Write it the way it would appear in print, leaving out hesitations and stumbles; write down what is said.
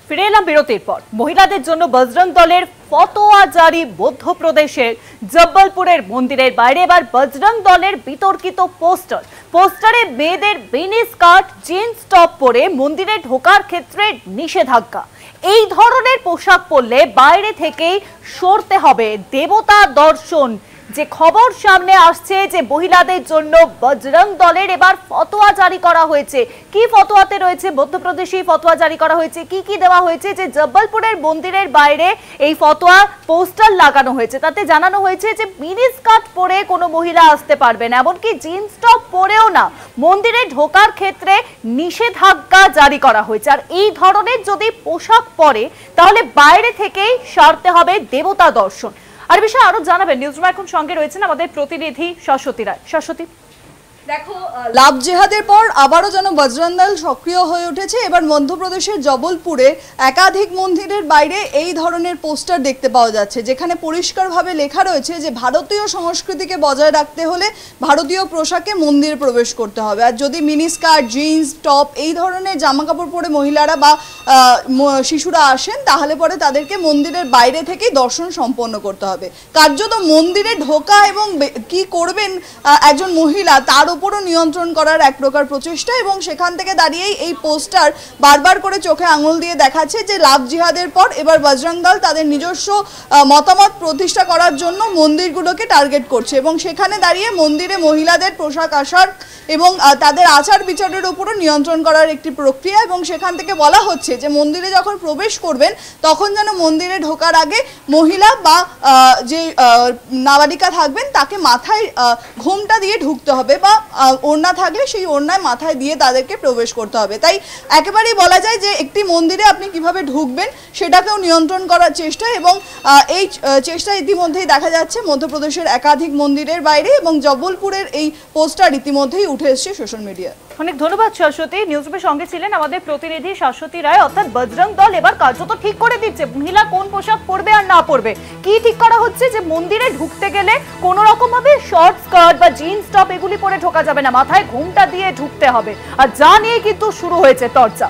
ফিরে এলাম বিরতির পর। মহিলাদের জন্য বজরং দলের ফতোয়া জারি মধ্যপ্রদেশের জব্বলপুরের মন্দিরের বাইরে এবার বজরং দলের বিতর্কিত পোস্টারে মেয়েদের মিনি স্কার্ট জিন্স টপ পরে মন্দিরে ঢোকার ক্ষেত্রে নিষেধাজ্ঞা। এই ধরনের পোশাক পরলে বাইরে থেকেই সরতে হবে দেবতা দর্শন। যে খবর সামনে আসছে যে মহিলাদের জন্য বজরং দলের এবার ফতোয়া জারি করা হয়েছে। কি ফতোয়াতে রয়েছে? মধ্যপ্রদেশে ফতোয়া জারি করা হয়েছে। কি কি দেওয়া হয়েছে? যে জব্বলপুরের মন্দিরের বাইরে এই ফতোয়া পোস্টার লাগানো হয়েছে, তাতে জানানো হয়েছে যে মিনি স্কার্ট পরে কোনো মহিলা আসতে পারবে না, এমনকি জিন্স টপ পরেও না। মন্দিরে ঢোকার ক্ষেত্রে নিষেধাজ্ঞা জারি করা হয়েছে। আর এই ধরনের যদি পোশাক পরে তাহলে বাইরে থেকেই সারতে হবে দেবতা দর্শন। আর বিষয়ে আরো জানাবেন নিউজরুম এখন সঙ্গে রয়েছেন আমাদের প্রতিনিধি শাশ্বতী রায়। শাশ্বতী, দেখো, লাভ জেহাদের পর আবারও যেন বজরং দল সক্রিয় হয়ে উঠেছে। এবার মধ্যপ্রদেশের জবলপুরে একাধিক মন্দিরের বাইরে এই ধরনের পোস্টার দেখতে পাওয়া যাচ্ছে, যেখানে পরিষ্কারভাবে লেখা রয়েছে যে ভারতীয় সংস্কৃতিকে বজায় রাখতে হলে ভারতীয় পোশাকে মন্দিরে প্রবেশ করতে হবে। আর যদি মিনি স্কার্ট, জিন্স টপ এই ধরনের জামা কাপড় পরে মহিলারা বা শিশুরা আসেন, তাহলে পরে তাদেরকে মন্দিরের বাইরে থেকেই দর্শন সম্পন্ন করতে হবে। কার্যত মন্দিরে ঢোকা এবং কি করবেন একজন মহিলা তার উপরও নিয়ন্ত্রণ করার এক প্রকার প্রচেষ্টা। এবং সেখান থেকে দাঁড়িয়েই এই পোস্টার বারবার করে চোখে আঙুল দিয়ে দেখাচ্ছে যে লাভ জিহাদের পর এবার বজরং দল তাদের নিজস্ব মতামত প্রতিষ্ঠা করার জন্য মন্দিরগুলোকে টার্গেট করছে। এবং সেখানে দাঁড়িয়ে মন্দিরে মহিলাদের পোশাক আশাক এবং তাদের আচার বিচারের উপরও নিয়ন্ত্রণ করার একটি প্রক্রিয়া। এবং সেখান থেকে বলা হচ্ছে যে মন্দিরে যখন প্রবেশ করবেন তখন যেন মন্দিরে ঢোকার আগে মহিলা বা যে নাবালিকা থাকবেন তাকে মাথায় ঘোমটা দিয়ে ঢুকতে হবে, বা ওড়না থাকলে সেই ওড়নায় মাথায় দিয়ে তাদেরকে প্রবেশ করতে হবে। তাই একেবারেই বলা যায় যে একটি মন্দিরে আপনি কিভাবে ঢুকবেন সেটাকেও নিয়ন্ত্রণ করার চেষ্টা। এবং এই চেষ্টা ইতিমধ্যেই দেখা যাচ্ছে মধ্যপ্রদেশের একাধিক মন্দিরের বাইরে, এবং জব্বলপুরের এই পোস্টার ইতিমধ্যেই উঠে এসেছে সোশ্যাল মিডিয়ায়। অনেক ধন্যবাদ শাশ্বতী। নিউজরুমের সঙ্গে ছিলেন আমাদের প্রতিনিধি শাশ্বতী রায়। অর্থাৎ বজরং দল এবার কার্যত ঠিক করে দিচ্ছে মহিলা কোন পোশাক পরবে আর না পরবে। কি ঠিক করা হচ্ছে যে মন্দিরে ঢুকতে গেলে কোনো রকম ভাবে শর্ট স্কার্ট বা জিন্স টপ এগুলি পরে ঢোকা যাবে না, মাথায় ঘোমটা দিয়ে ঢুকতে হবে। আর যা নিয়ে কিন্তু শুরু হয়েছে চর্চা।